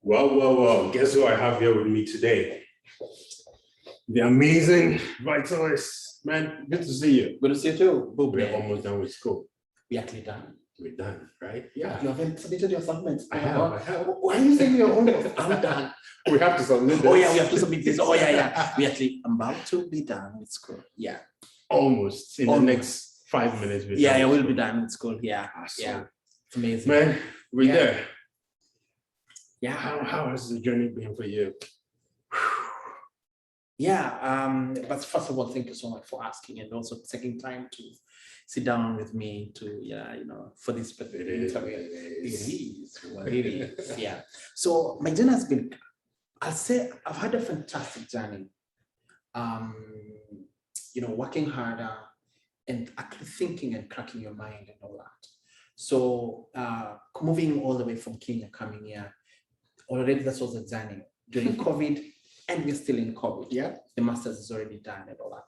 Well. Guess who I have here with me today? The amazing Vitalis. Man, good to see you. Good to see you too. We're almost done with school. We're actually done. We're done, right? Yeah. You haven't submitted your assignments. I have. Why are you saying you're almost? I'm done. We have to submit this. Oh yeah, we have to submit this. Oh yeah. We actually about to be done with school. Yeah. Almost. In the next 5 minutes. We'll be done with school. Yeah. Awesome. Yeah. It's amazing. Man, we're there. Yeah. How has the journey been for you? Yeah, but first of all, thank you so much for asking and also taking time to sit down with me to, for this interview. It is. Yeah. So my journey has been, I'll say I've had a fantastic journey. Working harder and actually thinking and cracking your mind and all that. So moving all the way from Kenya, coming here, already that was a journey during COVID. And we're still in COVID. Yeah, the master's is already done and all that.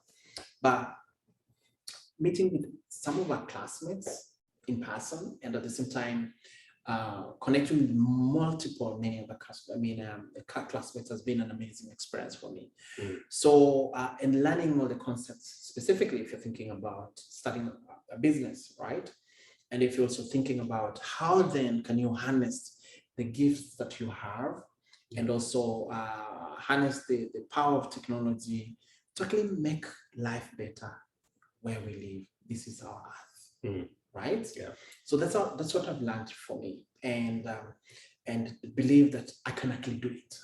But meeting with some of our classmates in person, and at the same time, connecting with many other classmates has been an amazing experience for me. So, and learning all the concepts, specifically if you're thinking about starting a business, right? And if you're also thinking about how then can you harness the gifts that you have, and also harness the power of technology to actually make life better where we live. This is our earth, right? Yeah. So that's what I've learned for me, and believe that I can actually do it.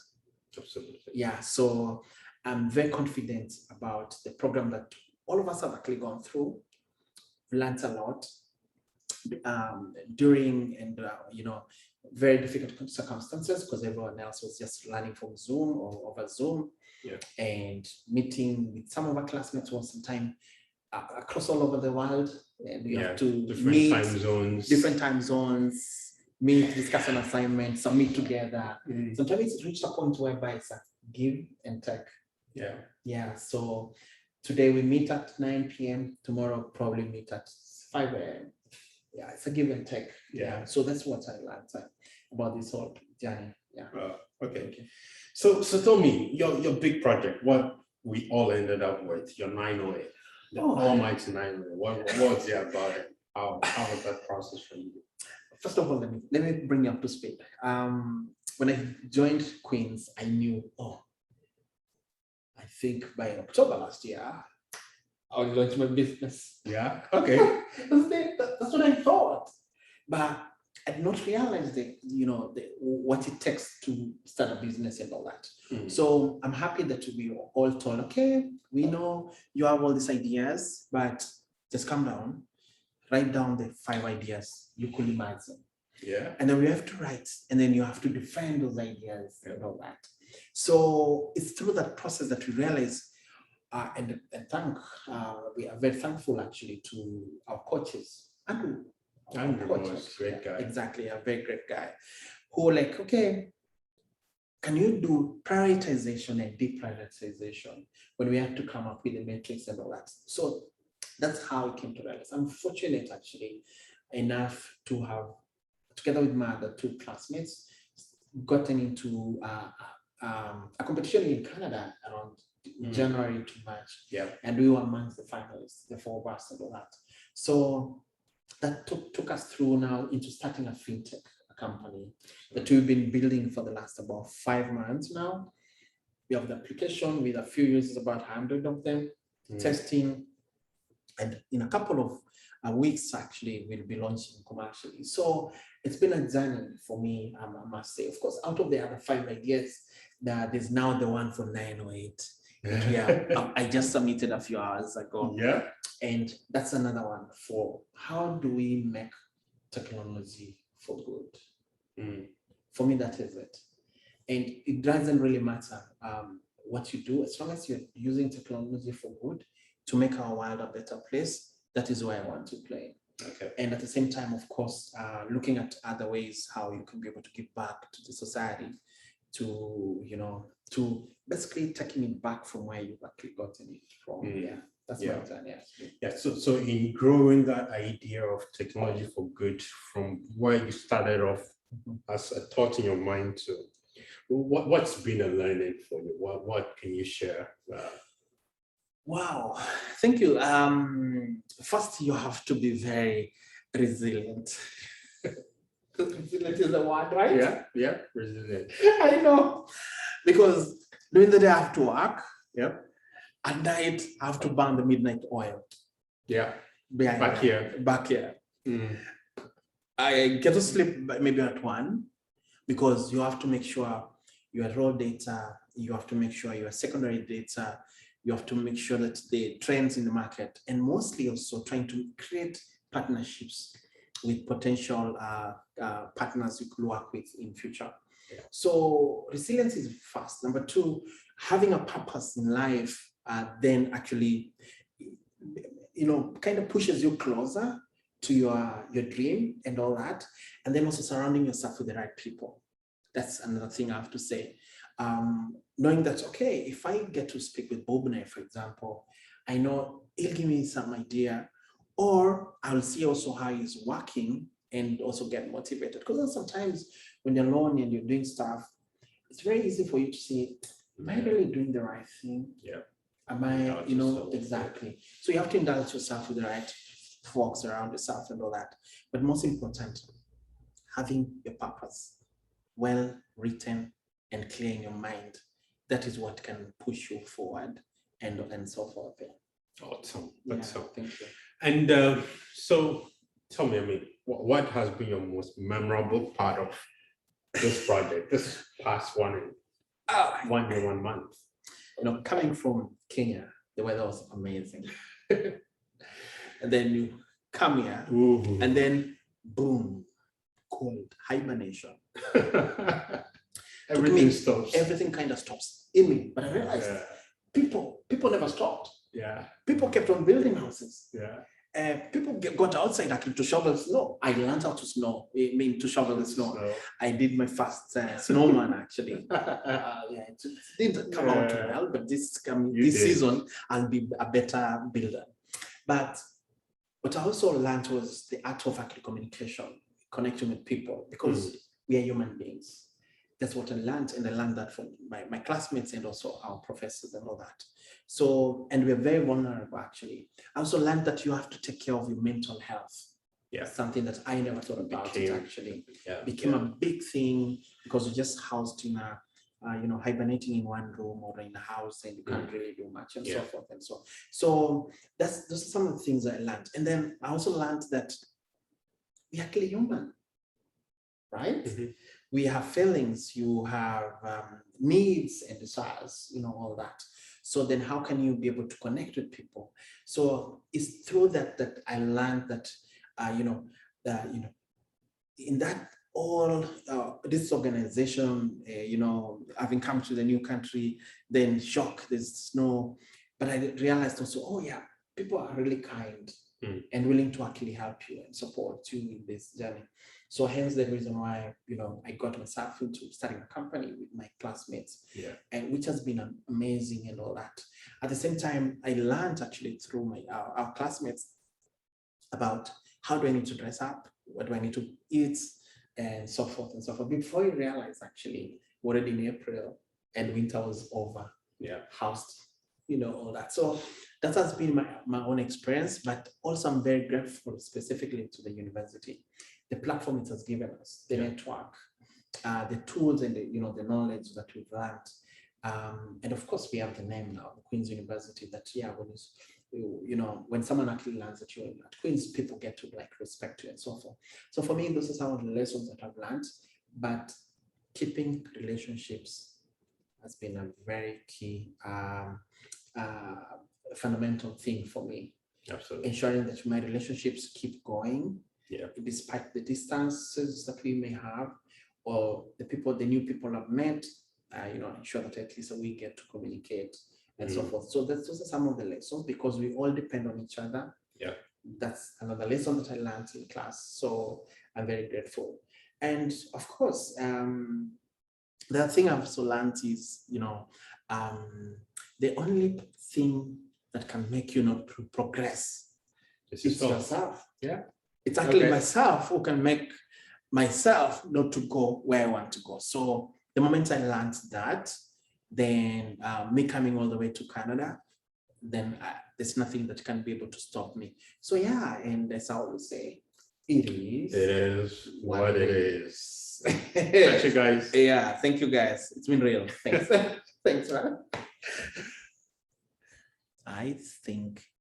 Absolutely. Yeah. So I'm very confident about the program that all of us have actually gone through. Learned a lot during and very difficult circumstances because everyone else was just learning from Zoom or over Zoom, and meeting with some of our classmates once in time across all over the world, and we have to meet different time zones, meet, discuss an assignment, submit together. Sometimes it's reached a point whereby it's a give and take. Yeah. So today we meet at 9 p.m. Tomorrow probably meet at 5 a.m. Yeah, it's a give and take. Yeah. So that's what I learned about this whole journey. Yeah. Okay. So tell me your big project, what we all ended up with, your 908, the almighty 908. What was it about it? How was that process for you? First of all, let me bring you up to speed. When I joined Queen's, I knew, I think by October last year, I would launch my business. Yeah. Okay. That's what I thought, but I did not realize what it takes to start a business and all that. So I'm happy that we were all told, okay, we know you have all these ideas, but just calm down, write down the 5 ideas you could imagine. Yeah. And then we have to write, and then you have to define those ideas and all that. So it's through that process that we realize. We are very thankful actually to our coaches. Andrew was a great guy. Exactly, a very great guy who were like, okay, can you do prioritization and deprioritization when we have to come up with the metrics and all that? So that's how it came to realize. I'm fortunate actually enough to have, together with my other 2 classmates, gotten into a competition in Canada around January to March. Yeah. And we were amongst the finalists, the 4 of us and all that. So that took us through now into starting a fintech company that we've been building for the last about 5 months now. We have the application with a few users, about 100 of them, testing. And in a couple of weeks, actually, we'll be launching commercially. So it's been a journey for me, I must say. Of course, out of the other 5 ideas, there's now the one for 908. I just submitted a few hours ago. Yeah. And that's another one for how do we make technology for good? For me, that is it. And it doesn't really matter what you do, as long as you're using technology for good to make our world a better place. That is where I want to play. Okay. And at the same time, of course, looking at other ways how you can be able to give back to the society, to basically taking it back from where you've actually gotten it from. That's what I've done. Yeah. So in growing that idea of technology for good, from where you started off as a thought in your mind to What's been a learning for you? What can you share? Wow, thank you. First, you have to be very resilient. Resilient is the word, right? Yeah, resilient. I know, because during the day I have to work. Yep. At night I have to burn the midnight oil. Yeah. Behind Back here. Back here. Mm. I get to sleep maybe at 1, because you have to make sure your raw data, you have to make sure your secondary data, you have to make sure that the trends in the market, and mostly also trying to create partnerships with potential partners you could work with in future. Yeah. So resilience is first. Number 2, having a purpose in life then actually, kind of pushes you closer to your dream and all that. And then also surrounding yourself with the right people. That's another thing I have to say. Knowing that, okay, if I get to speak with Bobne, for example, I know he'll give me some idea, or I'll see also how he's working and also get motivated. Because sometimes when you're alone and you're doing stuff, it's very easy for you to see, am I really doing the right thing? Yeah. Am I, exactly. So you have to indulge yourself with the right folks around yourself and all that. But most important, having your purpose well written and clear in your mind. That is what can push you forward and so forth. Awesome. Yeah, thank you. And so tell me, what has been your most memorable part of this project, this past 1 year, 1 month? Coming from Kenya, the weather was amazing. And then you come here, and then boom, cold, hibernation. Everything stops. Everything kind of stops in me. But I realized people never stopped. Yeah. People kept on building houses. Yeah. People got outside actually to shovel snow. I learned how to to shovel the snow. I did my first snowman actually. It didn't come out too well, but this season I'll be a better builder. But what I also learned was the art of actually communication, connecting with people, because we are human beings. That's what I learned, and I learned that from my classmates and also our professors and all that. So, and we're very vulnerable actually. I also learned that you have to take care of your mental health. Yeah, something that I never thought about. Became a big thing, because you're just housed in a, hibernating in one room or in a house, and you can't really do much and so forth and so on. So those are some of the things I learned. And then I also learned that we're actually human, right? We have feelings, you have needs and desires, all that. So then how can you be able to connect with people? So it's through that I learned that, in that all this organization, having come to the new country, then shock, there's snow. But I realized also, people are really kind and willing to actually help you and support you in this journey. So hence the reason why, I got myself into starting a company with my classmates, and which has been amazing and all that. At the same time, I learned actually through our classmates about how do I need to dress up, what do I need to eat, and so forth and so forth. Before you realize, actually, already in April and winter was over, housed, all that. So that has been my own experience, but also I'm very grateful specifically to the university, the platform it has given us, the network, the tools and the knowledge that we've learned. And of course, we have the name now, the Queen's University, that when someone actually learns that you're at Queen's, people get to respect you and so forth. So for me, those are some of the lessons that I've learned, but keeping relationships has been a very key fundamental thing for me. Absolutely. Ensuring that my relationships keep going, despite the distances that we may have, or the new people I've met, ensure that at least we get to communicate and so forth. So those are some of the lessons, because we all depend on each other. Yeah. That's another lesson that I learned in class. So I'm very grateful. And of course, the thing I've also learned is, the only thing that can make you not progress is yourself. Yeah. It's actually myself who can make myself not to go where I want to go. So the moment I learned that, then me coming all the way to Canada, then there's nothing that can be able to stop me. So yeah, and as I always say, it It is. is what it is. Thank you guys. Yeah, thank you guys. It's been real. Thanks. Thanks, man. I think